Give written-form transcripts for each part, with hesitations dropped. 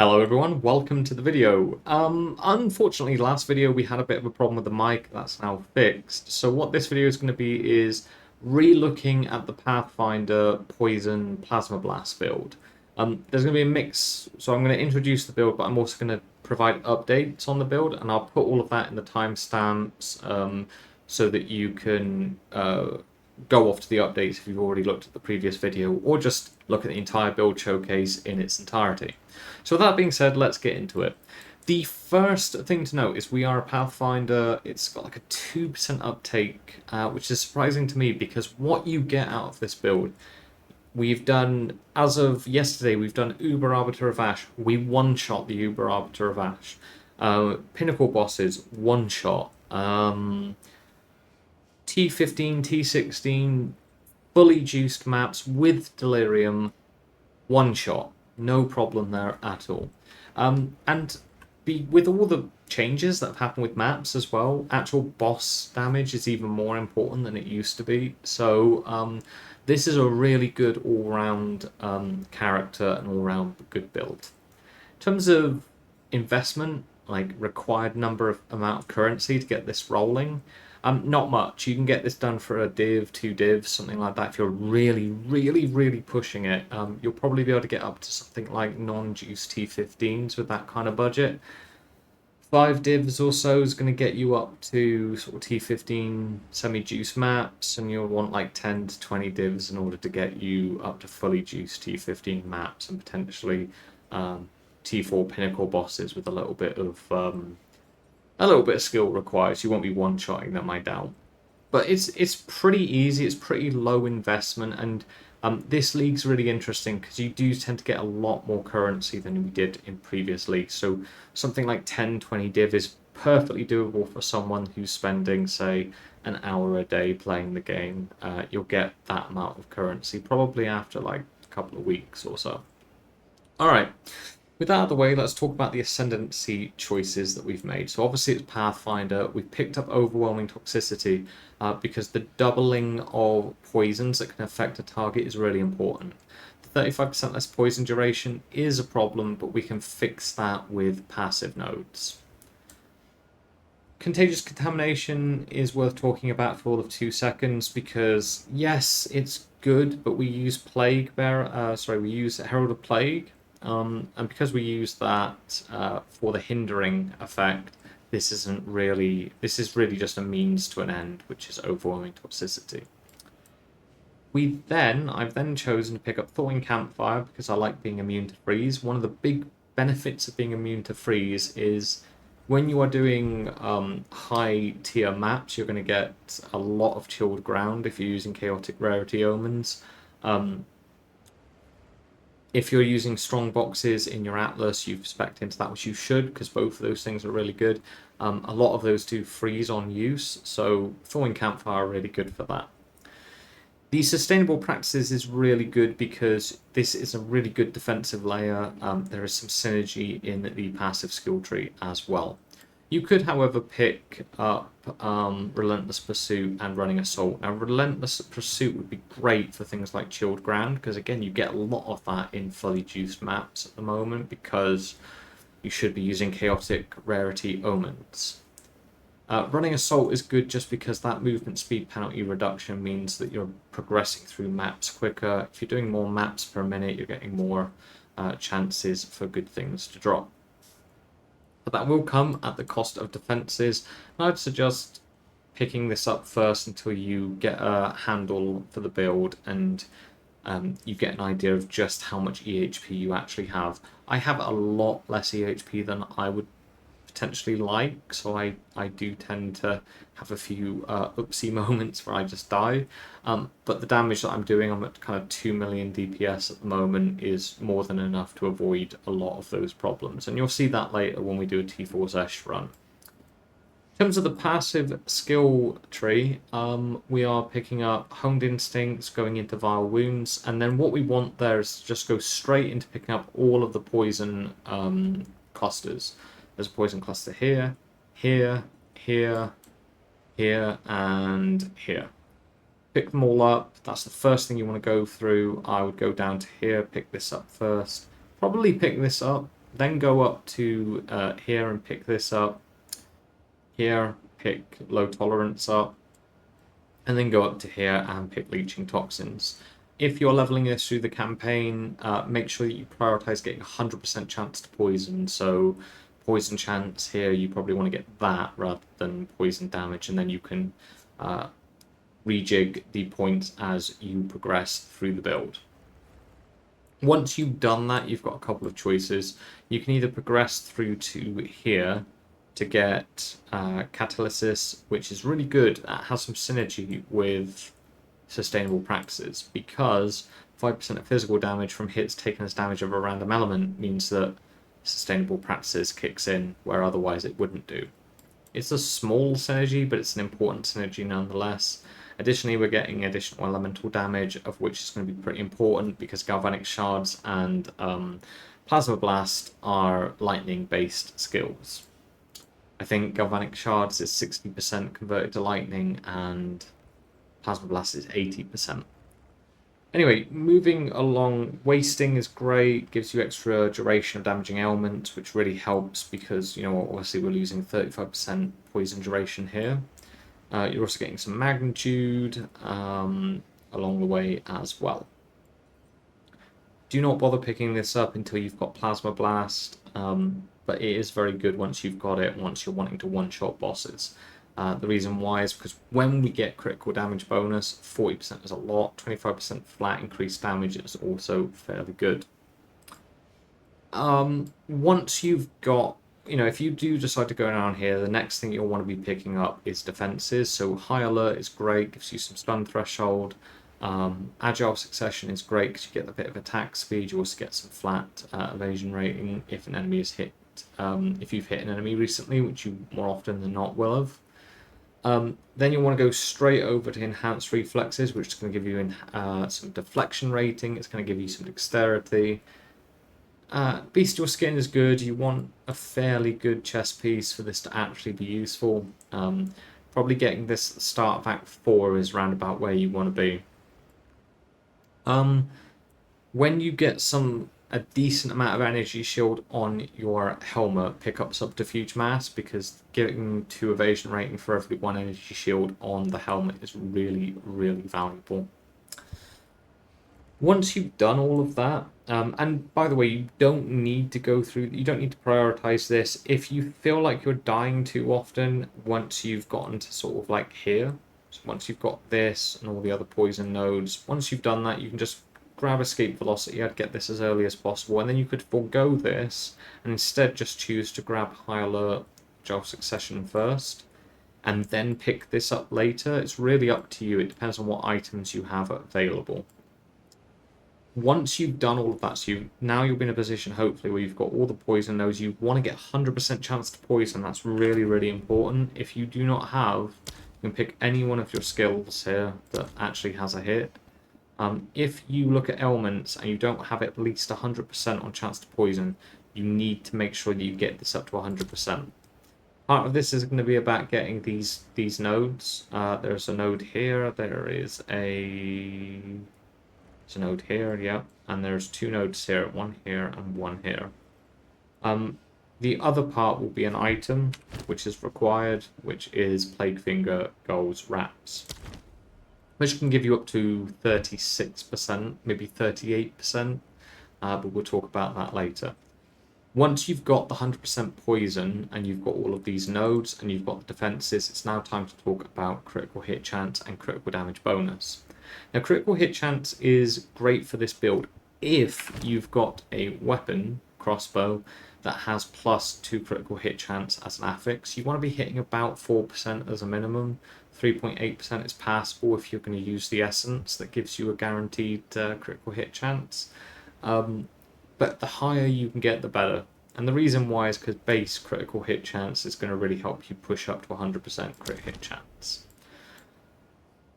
Hello everyone, welcome to the video. Unfortunately last video we had a bit of a problem with the mic, that's now fixed. So what this video is going to be is re-looking at the Pathfinder Poison Plasma Blast build. There's going to be a mix, so I'm going to introduce the build, but I'm also going to provide updates on the build, and I'll put all of that in the timestamps so that you can go off to the updates if you've already looked at the previous video, or just look at the entire build showcase in its entirety. So with that being said, let's get into it. The first thing to note is we are a Pathfinder. It's got like a 2% uptake, which is surprising to me because what you get out of this build, we've done, as of yesterday, we've done Uber Arbiter of Ash. We one-shot the Uber Arbiter of Ash. Pinnacle bosses, one-shot. T15, T16, fully juiced maps with Delirium, one-shot. No problem there at all. With all the changes that have happened with maps as well, actual boss damage is even more important than it used to be. So this is a really good all-round character and all-round good build. In terms of investment, like required amount of currency to get this rolling, not much. You can get this done for a div, 2 divs, something like that. If you're really, really, really pushing it, you'll probably be able to get up to something like non-juice T15s with that kind of budget. 5 divs or so is going to get you up to sort of T15 semi-juice maps, and you'll want like 10 to 20 divs in order to get you up to fully juiced T15 maps and potentially T4 pinnacle bosses with a little bit of skill required. So you won't be one-shotting them, I doubt. But it's pretty easy. It's pretty low investment, and this league's really interesting because you do tend to get a lot more currency than we did in previous leagues. So something like 10-20 div is perfectly doable for someone who's spending, say, an hour a day playing the game. You'll get that amount of currency probably after like a couple of weeks or so. All right. With that out of the way, let's talk about the Ascendency choices that we've made. So obviously it's Pathfinder. We've picked up Overwhelming Toxicity because the doubling of poisons that can affect a target is really important. The 35% less poison duration is a problem, but we can fix that with passive nodes. Contagious Contamination is worth talking about for all of 2 seconds because, yes, it's good, but we use we use Herald of Plague. And because we use that for the hindering effect, this is really just a means to an end, which is overwhelming toxicity. I've then chosen to pick up Thawing Campfire because I like being immune to freeze. One of the big benefits of being immune to freeze is when you are doing high tier maps, you're going to get a lot of chilled ground if you're using chaotic rarity omens. If you're using strong boxes in your Atlas, you spec into that, which you should, because both of those things are really good. A lot of those do freeze on use, so Thawing Campfire are really good for that. The Sustainable Practices is really good because this is a really good defensive layer. There is some synergy in the passive skill tree as well. You could, however, pick up Relentless Pursuit and Running Assault. Now, Relentless Pursuit would be great for things like Chilled Ground, because again, you get a lot of that in fully juiced maps at the moment, because you should be using Chaotic Rarity Omens. Running Assault is good just because that movement speed penalty reduction means that you're progressing through maps quicker. If you're doing more maps per minute, you're getting more chances for good things to drop. But that will come at the cost of defenses. And I'd suggest picking this up first until you get a handle for the build and you get an idea of just how much EHP you actually have. I have a lot less EHP than I would potentially like, so I do tend to have a few oopsie moments where I just die. But the damage that I'm doing, I'm at kind of 2 million DPS at the moment, is more than enough to avoid a lot of those problems. And you'll see that later when we do a T4 Xesht run. In terms of the passive skill tree, we are picking up Honed Instincts, going into Vile Wounds, and then what we want there is to just go straight into picking up all of the poison clusters. There's a poison cluster here, here, here, here, and here. Pick them all up. That's the first thing you want to go through. I would go down to here, pick this up first. Probably pick this up Then go up to here and pick this up. Here, pick low tolerance up. And then go up to here and pick leeching toxins. If you're leveling this through the campaign, make sure that you prioritize getting 100% chance to poison. So poison chance here, you probably want to get that rather than poison damage, and then you can rejig the points as you progress through the build. Once you've done that, you've got a couple of choices. You can either progress through to here to get catalysis, which is really good. That has some synergy with sustainable practices, because 5% of physical damage from hits taken as damage of a random element means that sustainable practices kicks in where otherwise it wouldn't do. It's a small synergy, but it's an important synergy nonetheless. Additionally, we're getting additional elemental damage, of which is going to be pretty important because galvanic shards and plasma blast are lightning based skills. I think galvanic shards is 60% converted to lightning and plasma blast is 80%. Anyway, moving along, wasting is great, gives you extra duration of damaging ailments, which really helps because, you know, obviously we're losing 35% poison duration here. You're also getting some magnitude along the way as well. Do not bother picking this up until you've got Plasma Blast, but it is very good once you've got it, once you're wanting to one-shot bosses. The reason why is because when we get critical damage bonus, 40% is a lot, 25% flat increased damage is also fairly good. Once you've got, you know, if you do decide to go down here, the next thing you'll want to be picking up is defenses. So High Alert is great, gives you some stun threshold. Agile Succession is great because you get a bit of attack speed. You also get some flat evasion rating if an enemy is hit. If you've hit an enemy recently, which you more often than not will have. Then you want to go straight over to Enhanced Reflexes, which is going to give you some deflection rating. It's going to give you some dexterity. Bestial Skin is good. You want a fairly good chest piece for this to actually be useful. Probably getting this at the start of Act 4 is round about where you want to be. When you get a decent amount of energy shield on your helmet, pick up Subterfuge Mass, because getting 2 evasion rating for every 1 energy shield on the helmet is really, really valuable. Once you've done all of that, and by the way, you don't need to prioritize this. If you feel like you're dying too often, once you've gotten to sort of like here, so once you've got this and all the other poison nodes, once you've done that, you can just grab Escape Velocity. I'd get this as early as possible, and then you could forego this and instead just choose to grab High Alert, Agile Succession first, and then pick this up later. It's really up to you. It depends on what items you have available. Once you've done all of that, so now you'll be in a position, hopefully, where you've got all the poison nodes. You want to get 100% chance to poison. That's really, really important. If you do not have, you can pick any one of your skills here that actually has a hit. If you look at ailments and you don't have at least 100% on chance to poison, you need to make sure that you get this up to 100%. Part of this is going to be about getting these nodes. There's a node here. There's a node here, yeah, and there's 2 nodes here, 1 here and 1 here. The other part will be an item which is required, which is Plague Finger Goals Wraps, which can give you up to 36%, maybe 38%, but we'll talk about that later. Once you've got the 100% poison and you've got all of these nodes and you've got the defenses, it's now time to talk about critical hit chance and critical damage bonus. Now, critical hit chance is great for this build if you've got a weapon, crossbow, that has +2 critical hit chance as an affix. You want to be hitting about 4% as a minimum. 3.8% is passable if you're going to use the essence that gives you a guaranteed critical hit chance. But the higher you can get, the better. And the reason why is because base critical hit chance is going to really help you push up to 100% crit hit chance.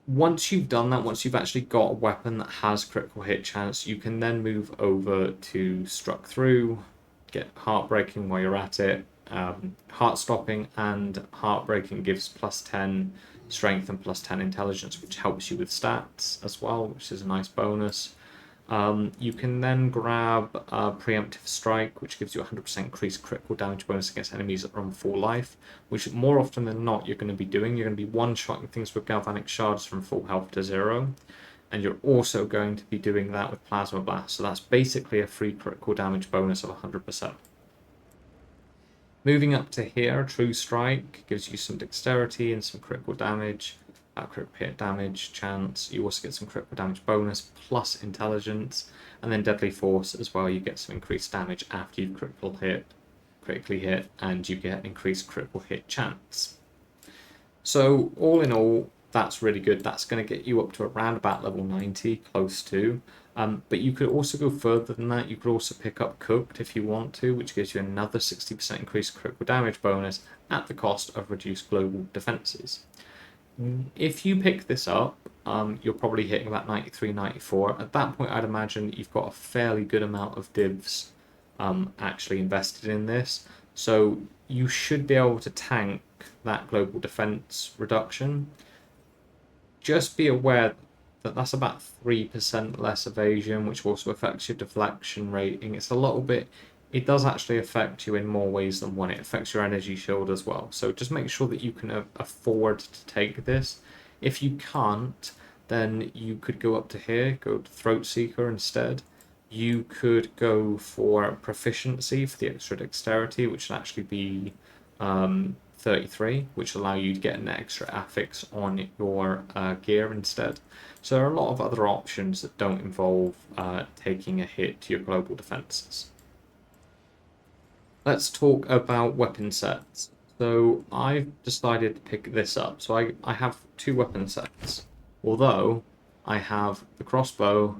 Once you've done that, once you've actually got a weapon that has critical hit chance, you can then move over to Struck Through, get Heartbreaking while you're at it. Heart Stopping and Heartbreaking gives +10 strength and +10 intelligence, which helps you with stats as well, which is a nice bonus. You can then grab Preemptive Strike, which gives you 100% increased critical damage bonus against enemies that are on full life, which more often than not you're going to be doing. You're going to be one-shotting things with Galvanic Shards from full health to 0, and you're also going to be doing that with Plasma Blast, so that's basically a free critical damage bonus of 100%. Moving up to here, True Strike gives you some dexterity and some critical damage. Critical hit damage chance. You also get some critical damage bonus plus intelligence, and then Deadly Force as well. You get some increased damage after you've critically hit, and you get increased critical hit chance. So all in all, that's really good. That's going to get you up to around about level 90, close to. But you could also go further than that. You could also pick up Cooked if you want to, which gives you another 60% increased critical damage bonus at the cost of reduced global defenses. If you pick this up, you're probably hitting about 93, 94. At that point, I'd imagine that you've got a fairly good amount of divs actually invested in this. So you should be able to tank that global defense reduction. Just be aware that that's about 3% less evasion, which also affects your deflection rating. It's a little bit... It does actually affect you in more ways than one. It affects your energy shield as well. So just make sure that you can afford to take this. If you can't, then you could go up to here, go to Throat Seeker instead. You could go for Proficiency for the extra dexterity, which would actually be 33, which allow you to get an extra affix on your gear instead. So there are a lot of other options that don't involve taking a hit to your global defenses. Let's talk about weapon sets. So I've decided to pick this up. So I have 2 weapon sets, although I have the crossbow,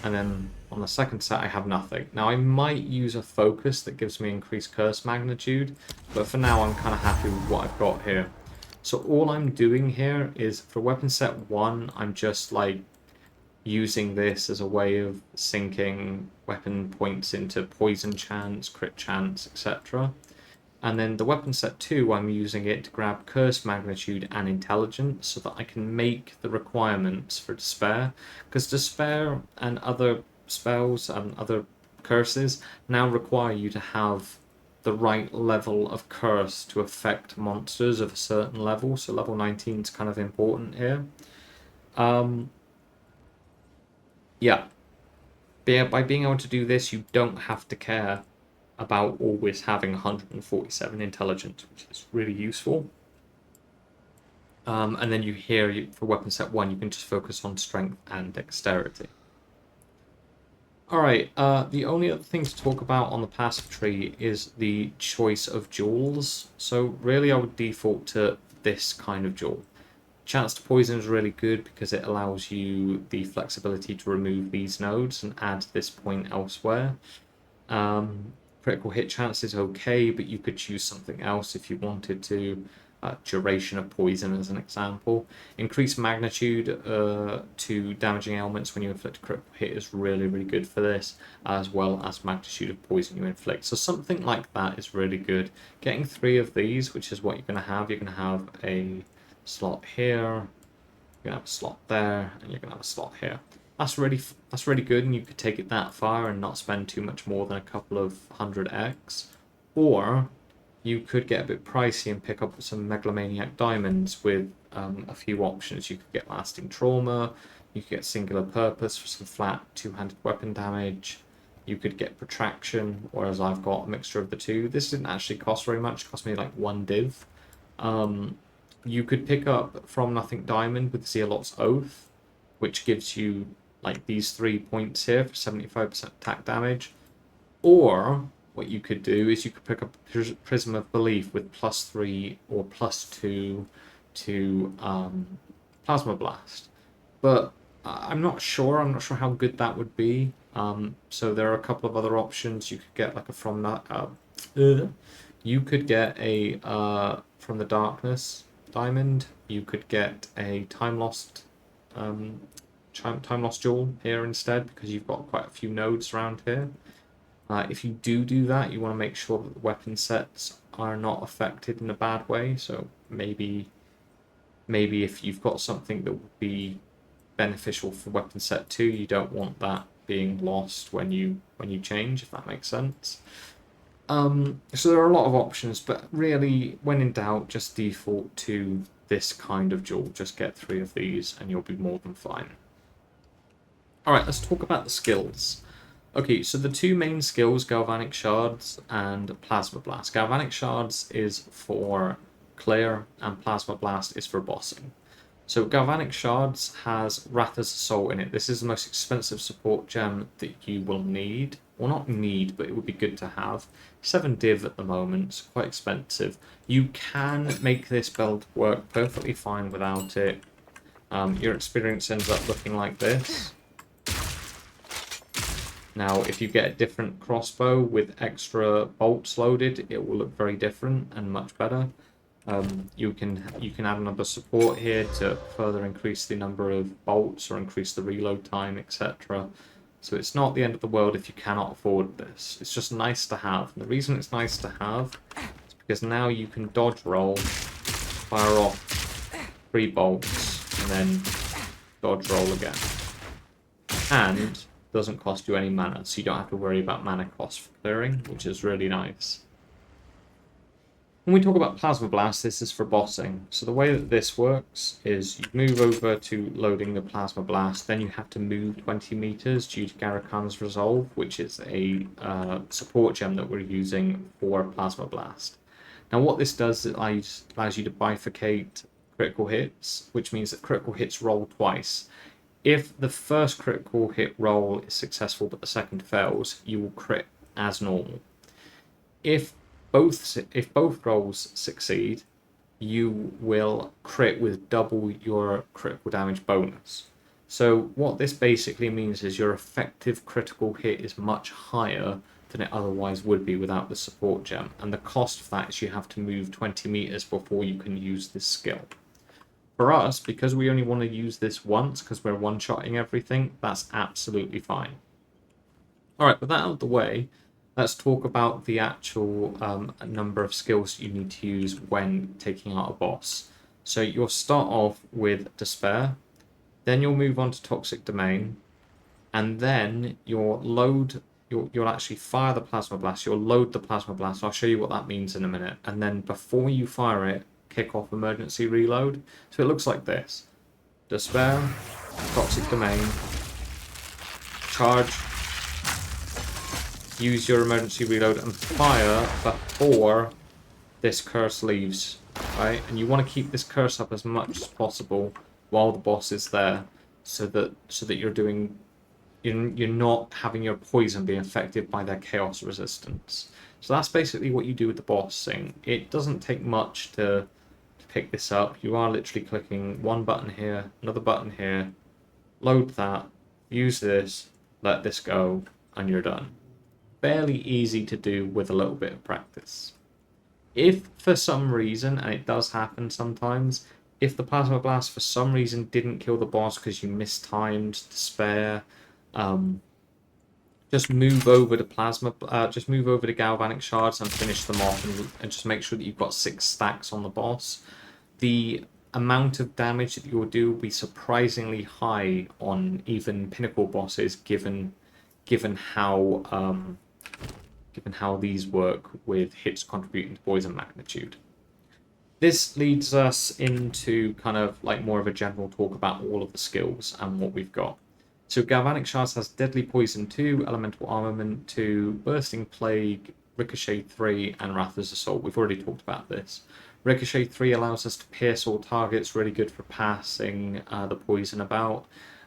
and then on the second set I have nothing. Now I might use a focus that gives me increased curse magnitude, but for now I'm kind of happy with what I've got here. So all I'm doing here is for weapon set 1, I'm just like using this as a way of sinking weapon points into poison chance, crit chance, etc. And then the weapon set 2, I'm using it to grab curse magnitude and intelligence so that I can make the requirements for despair. Because despair and other spells and other curses now require you to have the right level of curse to affect monsters of a certain level. So level 19 is kind of important here. Yeah. By being able to do this, you don't have to care about always having 147 intelligence, which is really useful. And then for weapon set 1, you can just focus on strength and dexterity. Alright, the only other thing to talk about on the passive tree is the choice of jewels. So really I would default to this kind of jewel. Chance to poison is really good because it allows you the flexibility to remove these nodes and add this point elsewhere. Critical hit chance is okay, but you could choose something else if you wanted to. Duration of poison as an example. Increased magnitude to damaging ailments when you inflict a critical hit is really, really good for this, as well as magnitude of poison you inflict. So something like that is really good. Getting 3 of these, which is what you're going to have. You're going to have a slot here, you're going to have a slot there, and you're going to have a slot here. That's really good, and you could take it that far and not spend too much more than a couple of 100x. Or you could get a bit pricey and pick up some Megalomaniac Diamonds with a few options. You could get Lasting Trauma, you could get Singular Purpose for some flat 2-handed weapon damage, you could get Protraction, whereas I've got a mixture of the two. This didn't actually cost very much, it cost me like 1 div. You could pick up From Nothing Diamond with Zealot's Oath, which gives you like these 3 points here for 75% attack damage. Or what you could do is you could pick up Prism of Belief with +3 or +2 to Plasma Blast. But I'm not sure how good that would be. So there are a couple of other options. You could get like a you could get a From the Darkness Diamond. You could get a Time Lost Jewel here instead, because you've got quite a few nodes around here. If you do that, you want to make sure that the weapon sets are not affected in a bad way. So maybe if you've got something that would be beneficial for weapon set 2, you don't want that being lost when you change, if that makes sense. So there are a lot of options, but really, when in doubt, just default to this kind of jewel. Just get 3 of these and you'll be more than fine. Alright, let's talk about the skills. Okay, so the 2 main skills, Galvanic Shards and Plasma Blast. Galvanic Shards is for clear and Plasma Blast is for bossing. So Galvanic Shards has Ratha's Assault in it. This is the most expensive support gem that you will need. Well, not need, but it would be good to have. 7 div at the moment, it's quite expensive. You can make this build work perfectly fine without it. Your experience ends up looking like this. Now, if you get a different crossbow with extra bolts loaded, it will look very different and much better. You can add another support here to further increase the number of bolts or increase the reload time, etc. So it's not the end of the world if you cannot afford this. It's just nice to have. And the reason it's nice to have is because now you can dodge roll, fire off 3 bolts, and then dodge roll again. And doesn't cost you any mana, so you don't have to worry about mana cost for clearing, which is really nice. When we talk about Plasma Blast, this is for bossing. So the way that this works is you move over to loading the Plasma Blast, then you have to move 20 meters due to Garakan's Resolve, which is a support gem that we're using for Plasma Blast. Now what this does is it allows you to bifurcate critical hits, which means that critical hits roll twice. If the first critical hit roll is successful but the second fails, you will crit as normal. If both rolls succeed, you will crit with double your critical damage bonus. So what this basically means is your effective critical hit is much higher than it otherwise would be without the support gem, and the cost of that is you have to move 20 meters before you can use this skill. For us, because we only want to use this once, because we're one-shotting everything, that's absolutely fine. Alright, with that out of the way, let's talk about the actual number of skills you need to use when taking out a boss. So you'll start off with Despair, then you'll move on to Toxic Domain, and then you'll actually fire the Plasma Blast, you'll load the Plasma Blast, I'll show you what that means in a minute, and then before you fire it, kick off emergency reload. So it looks like this. Despair, Toxic Domain, charge, use your emergency reload and fire before this curse leaves, right? And you want to keep this curse up as much as possible while the boss is there, so that you're not having your poison be affected by their chaos resistance. So that's basically what you do with the boss thing. It doesn't take much to pick this up. You are literally clicking one button here, another button here, load that, use this, let this go, and you're done. Fairly easy to do with a little bit of practice. If for some reason, and it does happen sometimes, if the Plasma Blast for some reason didn't kill the boss because you mistimed Despair, just move over to Galvanic Shards and finish them off, and just make sure that you've got 6 stacks on the boss. The amount of damage that you'll do will be surprisingly high on even pinnacle bosses, given how these work with hits contributing to poison magnitude. This leads us into kind of like more of a general talk about all of the skills and what we've got. So Galvanic Shards has Deadly Poison 2, Elemental Armament 2, Bursting Plague, Ricochet 3, and Ratha's Assault. We've already talked about this. Ricochet 3 allows us to pierce all targets, really good for passing the poison about.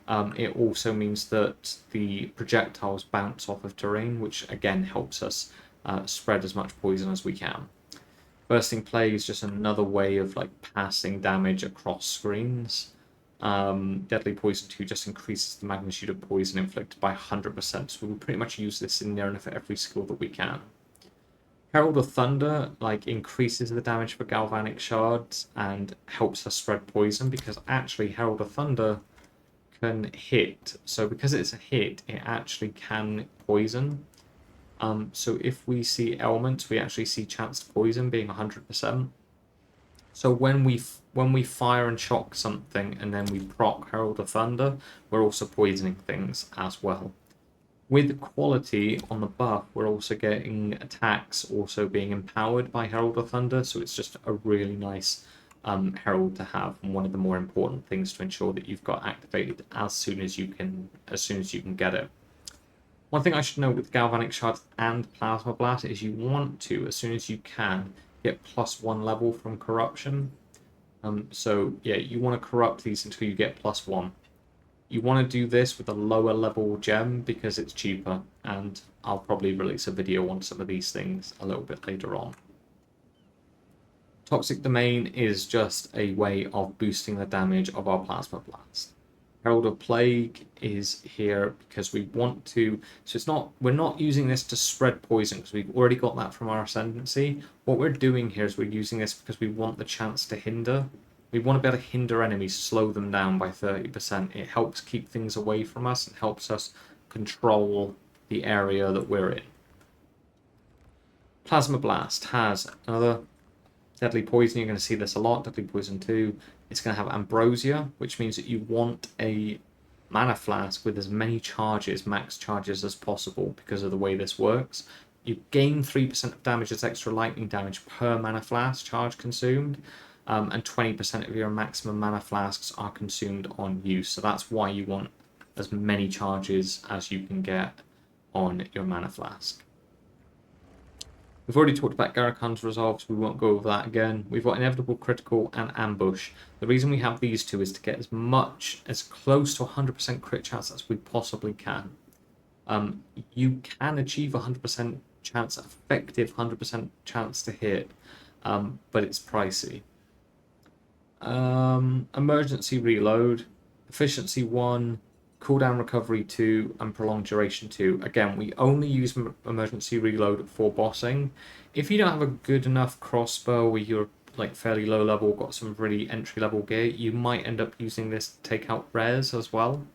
It also means that the projectiles bounce off of terrain, which again helps us spread as much poison as we can. Bursting Plague is just another way of like passing damage across screens. Deadly Poison 2 just increases the magnitude of poison inflicted by 100%, so we pretty much use this in near enough every skill that we can. Herald of Thunder increases the damage for Galvanic Shards and helps us spread poison, because actually Herald of Thunder can hit. So because it's a hit, it actually can poison. So if we see elements, we actually see chance to poison being 100%. So when we fire and shock something and then we proc Herald of Thunder, we're also poisoning things as well. With quality on the buff, we're also getting attacks also being empowered by Herald of Thunder, so it's just a really nice herald to have, and one of the more important things to ensure that you've got activated as soon as you can get it. One thing I should note with Galvanic Shards and Plasma Blast is you want to, as soon as you can, get +1 level from Corruption. So yeah, you want to corrupt these until you get +1. You want to do this with a lower level gem because it's cheaper, and I'll probably release a video on some of these things a little bit later on. Toxic Domain is just a way of boosting the damage of our Plasma Blast. Herald of Plague is here because we want to, so we're not using this to spread poison because we've already got that from our Ascendency. What we're doing here is we're using this because we want the chance to hinder. We want to be able to hinder enemies, slow them down by 30%. It helps keep things away from us and helps us control the area that we're in. Plasma Blast has another Deadly Poison. You're going to see this a lot. Deadly Poison 2. It's going to have Ambrosia, which means that you want a mana flask with as many charges, max charges as possible because of the way this works. You gain 3% of damage as extra lightning damage per mana flask charge consumed. And 20% of your maximum mana flasks are consumed on use. So that's why you want as many charges as you can get on your mana flask. We've already talked about Garakan's Resolve, so we won't go over that again. We've got Inevitable Critical and Ambush. The reason we have these two is to get as close to 100% crit chance as we possibly can. You can achieve 100% chance, effective 100% chance to hit, but it's pricey. Emergency Reload, Efficiency 1, Cooldown Recovery 2, and Prolonged Duration 2. Again, we only use Emergency Reload for bossing. If you don't have a good enough crossbow where you're like fairly low level, got some really entry level gear, you might end up using this to take out rares as well.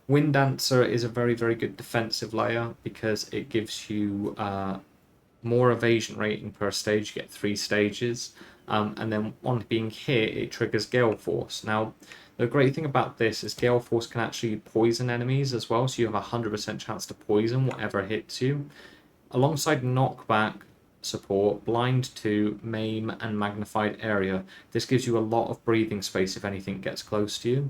Wind Dancer is a very, very good defensive layer because it gives you more evasion rating per stage. You get 3 stages. And then on being hit, it triggers Gale Force. Now, the great thing about this is Gale Force can actually poison enemies as well, so you have a 100% chance to poison whatever hits you. Alongside knockback support, Blind 2, Maim, and Magnified Area, this gives you a lot of breathing space if anything gets close to you.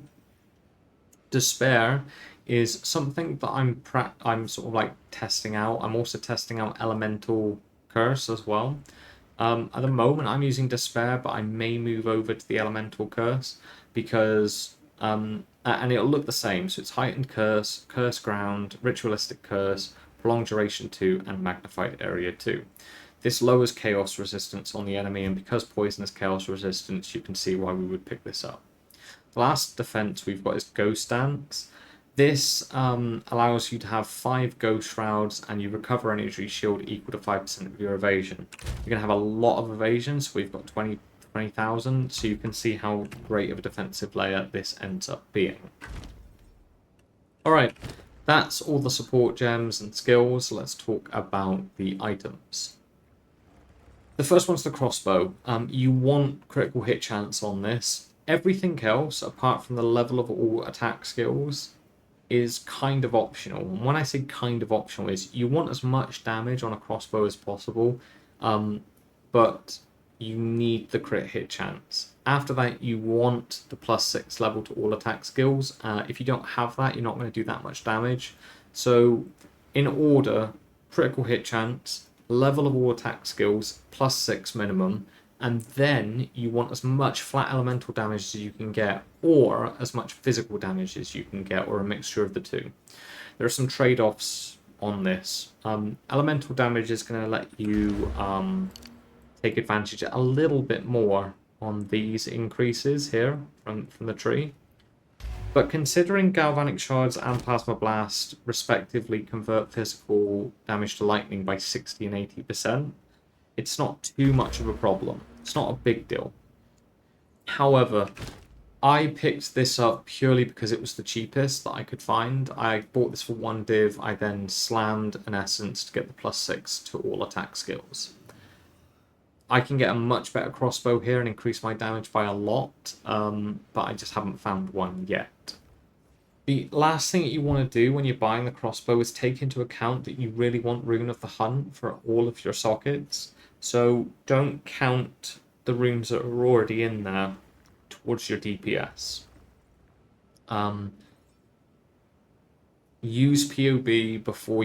Despair is something that I'm sort of like testing out. I'm also testing out Elemental Curse as well. At the moment, I'm using Despair, but I may move over to the Elemental Curse because, and it'll look the same. So it's Heightened Curse, Curse Ground, Ritualistic Curse, Prolonged Duration 2, and Magnified Area 2. This lowers Chaos Resistance on the enemy, and because Poison is Chaos Resistance, you can see why we would pick this up. The last defense we've got is Ghost Dance. This allows you to have 5 Ghost Shrouds, and you recover energy shield equal to 5% of your evasion. You're going to have a lot of evasion, so we've got 20,000, so you can see how great of a defensive layer this ends up being. Alright, that's all the support gems and skills. Let's talk about the items. The first one's the crossbow. You want critical hit chance on this. Everything else, apart from the level of all attack skills, is kind of optional. And when I say kind of optional, is you want as much damage on a crossbow as possible, but you need the crit hit chance. After that, you want the +6 level to all attack skills. If you don't have that, you're not going to do that much damage. So, in order, critical hit chance, level of all attack skills, +6 minimum, and then you want as much flat elemental damage as you can get, or as much physical damage as you can get, or a mixture of the two. There are some trade-offs on this. Elemental damage is going to let you take advantage a little bit more on these increases here from the tree. But considering Galvanic Shards and Plasma Blast respectively convert physical damage to lightning by 60 and 80%, it's not too much of a problem. It's not a big deal. However, I picked this up purely because it was the cheapest that I could find. I bought this for 1 div, I then slammed an essence to get the +6 to all attack skills. I can get a much better crossbow here and increase my damage by a lot, but I just haven't found one yet. The last thing that you want to do when you're buying the crossbow is take into account that you really want Rune of the Hunt for all of your sockets. So don't count the runes that are already in there towards your DPS. Use POB before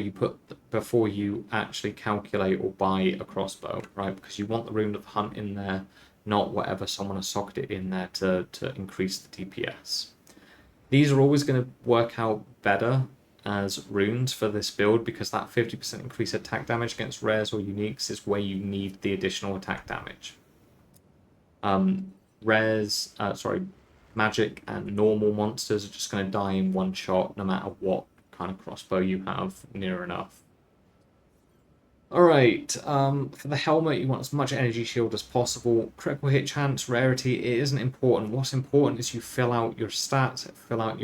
you actually calculate or buy a crossbow, right? Because you want the Rune of the Hunt in there, not whatever someone has socketed in there to increase the DPS. These are always going to work out better as runes for this build because that 50% increase attack damage against rares or uniques is where you need the additional attack damage. Magic and normal monsters are just going to die in one shot no matter what kind of crossbow you have near enough. Alright, for the helmet, you want as much energy shield as possible. Critical hit chance, rarity, it isn't important. What's important is you fill out your stats, fill out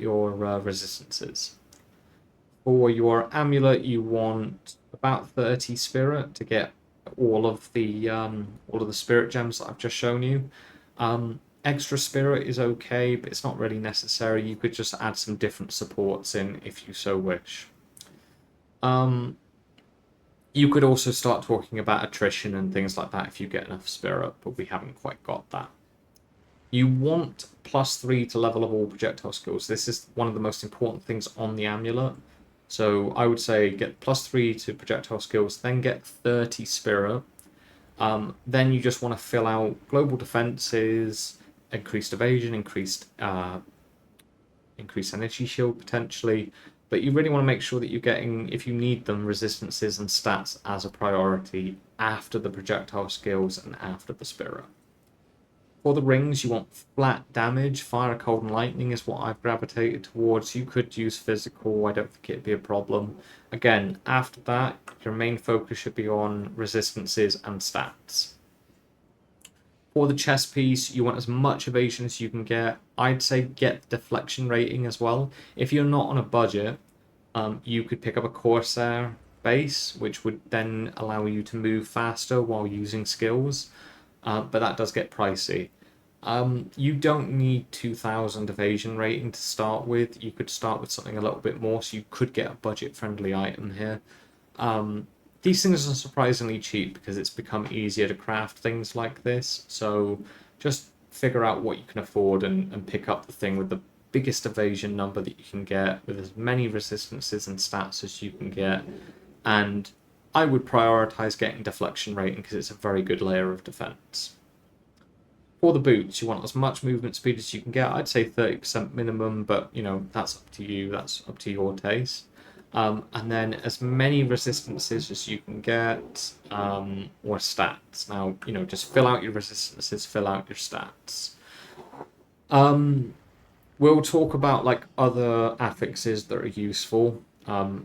your resistances. For your amulet, you want about 30 spirit to get all of the spirit gems that I've just shown you. Extra spirit is okay, but it's not really necessary. You could just add some different supports in if you so wish. You could also start talking about attrition and things like that if you get enough spirit, but we haven't quite got that. You want +3 to level of all projectile skills. This is one of the most important things on the amulet. So I would say get +3 to projectile skills, then get 30 spirit. Then you just want to fill out global defenses, increased evasion, increased energy shield potentially. But you really want to make sure that you're getting, if you need them, resistances and stats as a priority after the projectile skills and after the spirit. For the rings, you want flat damage. Fire, cold, and lightning is what I've gravitated towards. You could use physical. I don't think it'd be a problem. Again, after that, your main focus should be on resistances and stats. For the chest piece, you want as much evasion as you can get. I'd say get the deflection rating as well. If you're not on a budget, you could pick up a Corsair base, which would then allow you to move faster while using skills. But that does get pricey. You don't need 2000 evasion rating to start with. You could start with something a little bit more, so you could get a budget-friendly item here. These things are surprisingly cheap because it's become easier to craft things like this. So just figure out what you can afford and pick up the thing with the biggest evasion number that you can get, with as many resistances and stats as you can get. And I would prioritize getting deflection rating because it's a very good layer of defense. For the boots, you want as much movement speed as you can get. I'd say 30% minimum, but that's up to you. That's up to your taste. And then as many resistances as you can get, or stats. Now, just fill out your resistances, fill out your stats. We'll talk about other affixes that are useful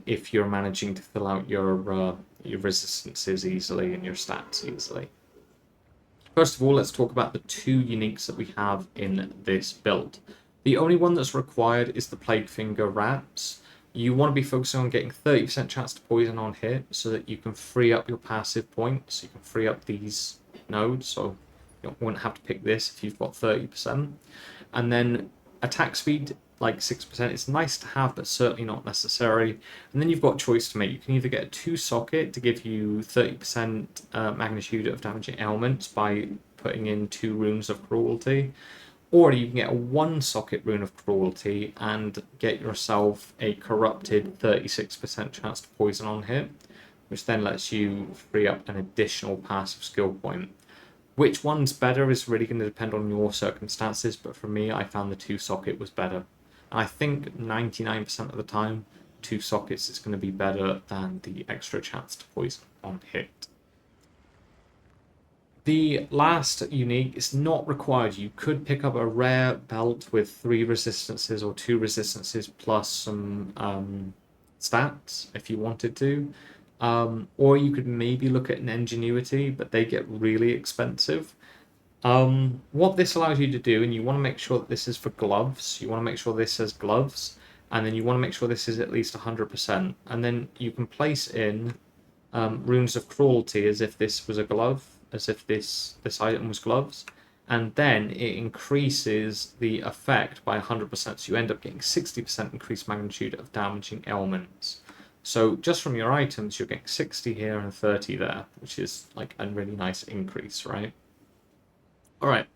if you're managing to fill out your resistances easily and your stats easily. First of all, let's talk about the 2 uniques that we have in this build. The only one that's required is the Plague Finger Rats. You want to be focusing on getting 30% chance to poison on hit so that you can free up your passive points. You can free up these nodes, so you wouldn't have to pick this if you've got 30%. And then attack speed, 6%. It's nice to have, but certainly not necessary. And then you've got a choice to make. You can either get a 2 socket to give you 30% magnitude of damaging elements by putting in 2 runes of cruelty, or you can get a 1 socket rune of cruelty and get yourself a corrupted 36% chance to poison on hit, which then lets you free up an additional passive skill point. Which one's better is really going to depend on your circumstances, but for me, I found the 2 socket was better. And I think 99% of the time, 2 sockets is going to be better than the extra chance to poison on hit. The last unique is not required. You could pick up a rare belt with 3 resistances or 2 resistances plus some stats if you wanted to. Or you could maybe look at an ingenuity, but they get really expensive. What this allows you to do, and you want to make sure that this is for gloves, you want to make sure this says gloves, and then you want to make sure this is at least 100%. And then you can place in runes of cruelty as if this was a glove, as if this item was gloves. and then it increases the effect by 100%, so you end up getting 60% increased magnitude of damaging ailments. So just from your items, you're getting 60 here and 30 there, which is like a really nice increase, right? Alright,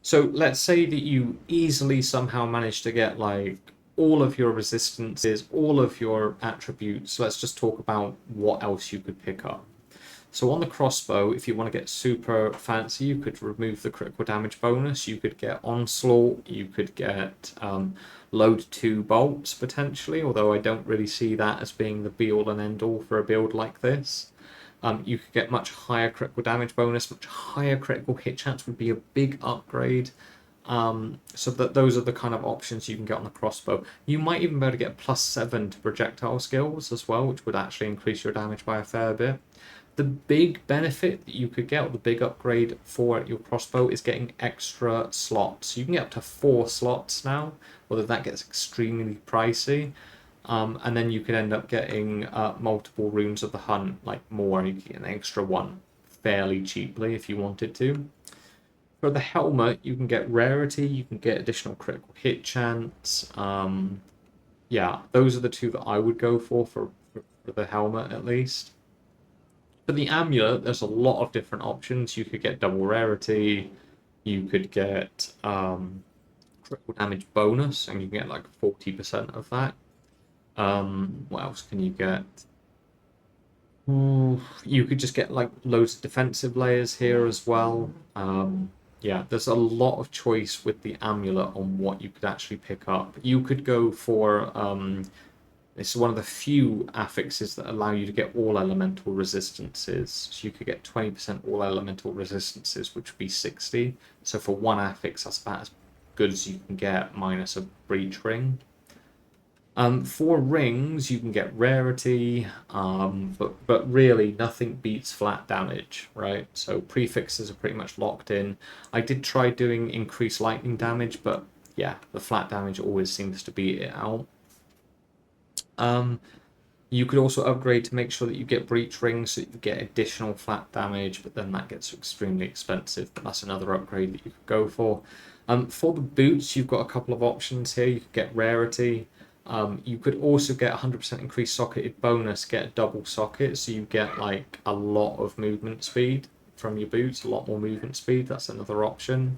so let's say that you easily somehow manage to get like all of your resistances, all of your attributes. Let's just talk about what else you could pick up. So on the crossbow, if you want to get super fancy, you could remove the critical damage bonus. You could get onslaught. You could get load 2 bolts potentially, although I don't really see that as being the be all and end all for a build like this. You could get much higher critical damage bonus, much higher critical hit chance would be a big upgrade. So that those are the kind of options you can get on the crossbow. You might even be able to get +7 to projectile skills as well, which would actually increase your damage by a fair bit. The big benefit that you could get, or the big upgrade for your crossbow, is getting extra slots. You can get up to 4 slots now, although that gets extremely pricey. And then you could end up getting multiple runes of the hunt, like more. You can get an extra one fairly cheaply if you wanted to. For the helmet, you can get rarity, you can get additional critical hit chance. Yeah, those are the two that I would go for the helmet at least. For the amulet, there's a lot of different options. You could get double rarity, you could get critical damage bonus, and you can get like 40% of that. What else can you get? You could just get like loads of defensive layers here as well. Yeah, there's a lot of choice with the amulet on what you could actually pick up. You could go for this is one of the few affixes that allow you to get all elemental resistances. So you could get 20% all elemental resistances, which would be 60. So for one affix, that's about as good as you can get, minus a breach ring. For rings, you can get rarity, but really nothing beats flat damage, right? So prefixes are pretty much locked in. I did try doing increased lightning damage, but yeah, the flat damage always seems to beat it out. You could also upgrade to make sure that you get breach rings so you get additional flat damage, but then that gets extremely expensive. But that's another upgrade that you could go for. For the boots, you've got a couple of options here. You could get rarity. You could also get 100% increased socketed bonus, get a double socket, so you get like a lot of movement speed from your boots, a lot more movement speed. That's another option.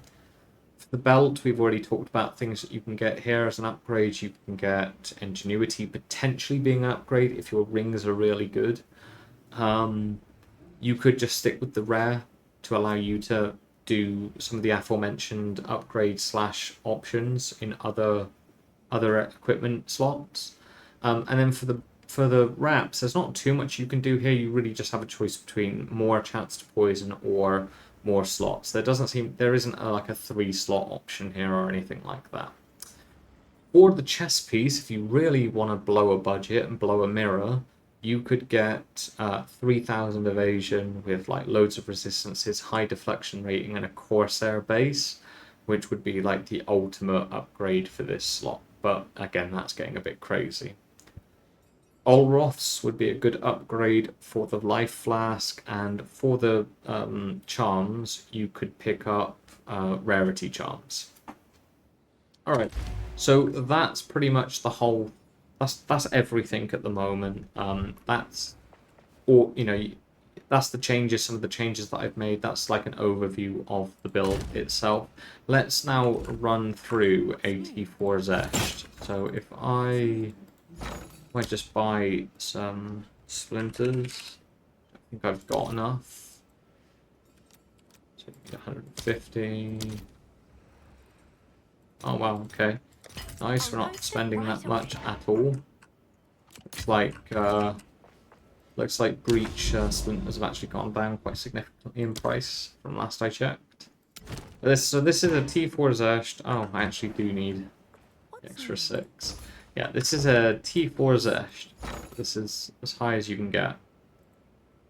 For the belt, we've already talked about things that you can get here as an upgrade. You can get ingenuity potentially being an upgrade if your rings are really good. You could just stick with the rare to allow you to do some of the aforementioned upgrade / options in other equipment slots. And then for the wraps, there's not too much you can do here. You really just have a choice between more chance to poison or more slots. There isn't like a 3-slot option here or anything like that. For the chest piece, if you really want to blow a budget and blow a mirror, you could get 3000 evasion with like loads of resistances, high deflection rating, and a Corsair base, which would be like the ultimate upgrade for this slot. But again, that's getting a bit crazy. Olroths would be a good upgrade for the life flask, and for the charms, you could pick up rarity charms. All right, so that's pretty much the whole. That's everything at the moment. That's all, that's the changes, some of the changes that I've made. That's like an overview of the build itself. Let's now run through a T4 Xesht. So if I just buy some splinters, I think I've got enough. So 150. Oh wow, okay. Nice, we're not spending that much at all. Looks like breach splinters have actually gone down quite significantly in price from last I checked. So this is a T4 Xesht. Oh, I actually do need the extra 6. Yeah, this is a T4 Xesht. This is as high as you can get.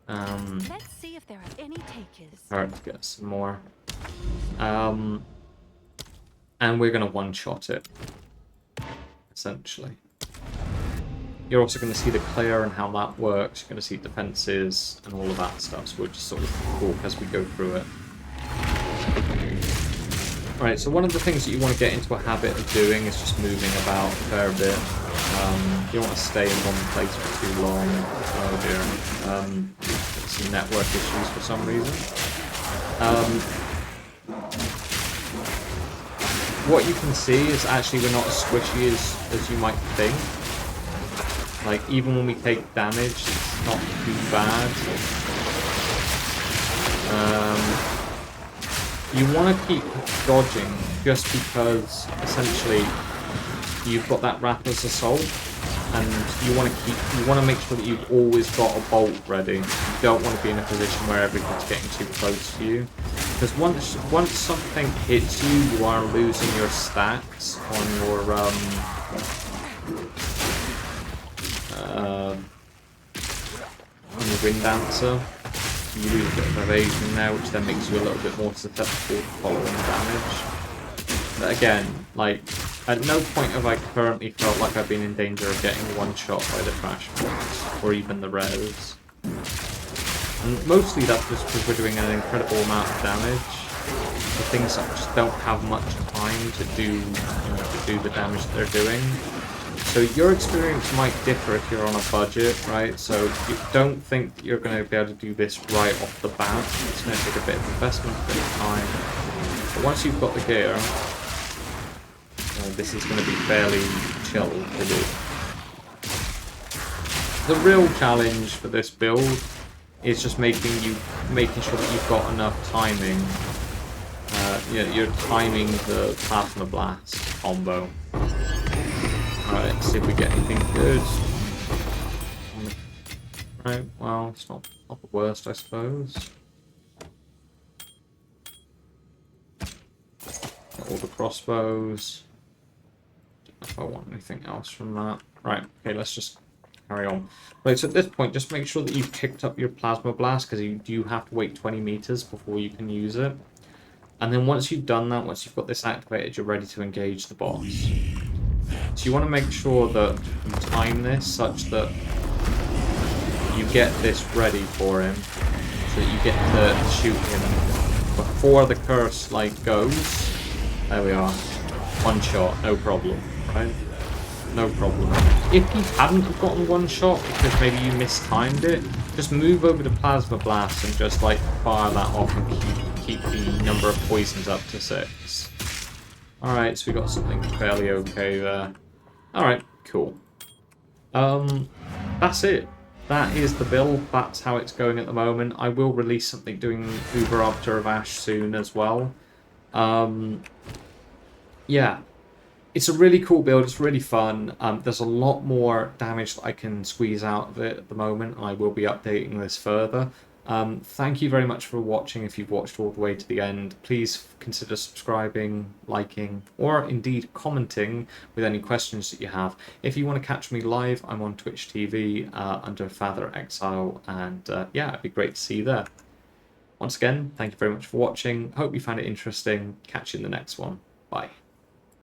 Let's see if there are any takers. Alright, let's get some more. And we're gonna one-shot it, essentially. You're also going to see the clear and how that works. You're going to see defenses and all of that stuff. So we'll just sort of talk as we go through it. Right, so one of the things that you want to get into a habit of doing is just moving about a fair bit. You don't want to stay in one place for too long. Oh dear. Some network issues for some reason. What you can see is actually we're not as squishy as you might think. Like, even when we take damage, it's not too bad. You want to keep dodging just because, essentially, you've got that Rapper's Assault, and you want to make sure that you've always got a bolt ready. You don't want to be in a position where everything's getting too close to you. Because once something hits you, you are losing your stacks on your Wind Dancer. You lose a bit of evasion there, which then makes you a little bit more susceptible to following damage. But again, like, at no point have I currently felt like I've been in danger of getting one-shot by the trash box, or even the res. And mostly that's just because we're doing an incredible amount of damage. The things that just don't have much time to do the damage that they're doing. So your experience might differ if you're on a budget, right? So you don't think that you're going to be able to do this right off the bat. It's going to take a bit of investment, a bit of time. But once you've got the gear, this is going to be fairly chill to do. The real challenge for this build is just making sure that you've got enough timing. You're timing the Plasma Blast combo. Alright, let's see if we get anything good. Right, well, it's not the worst, I suppose. Got all the crossbows. Don't know if I want anything else from that. Right, okay, let's just carry on. Right, so at this point, just make sure that you've picked up your Plasma Blast, because you do have to wait 20 meters before you can use it. And then once you've done that, once you've got this activated, you're ready to engage the boss. So you want to make sure that you time this such that you get this ready for him, so that you get to shoot him before the curse goes. There we are. One shot, no problem, right? No problem. If you hadn't have gotten one shot because maybe you mistimed it, just move over to Plasma Blast and just fire that off and keep the number of poisons up to 6. Alright, so we got something fairly okay there. Alright, cool. That's it. That is the build. That's how it's going at the moment. I will release something doing Uber Arbiter of Ash soon as well. Yeah. It's a really cool build. It's really fun. There's a lot more damage that I can squeeze out of it at the moment. I will be updating this further. Thank you very much for watching. If you've watched all the way to the end, please consider subscribing, liking, or indeed commenting with any questions that you have. If you want to catch me live, I'm on Twitch TV under Father Exile, and yeah, it'd be great to see you there. Once again, thank you very much for watching. Hope you found it interesting. Catch you in the next one. Bye.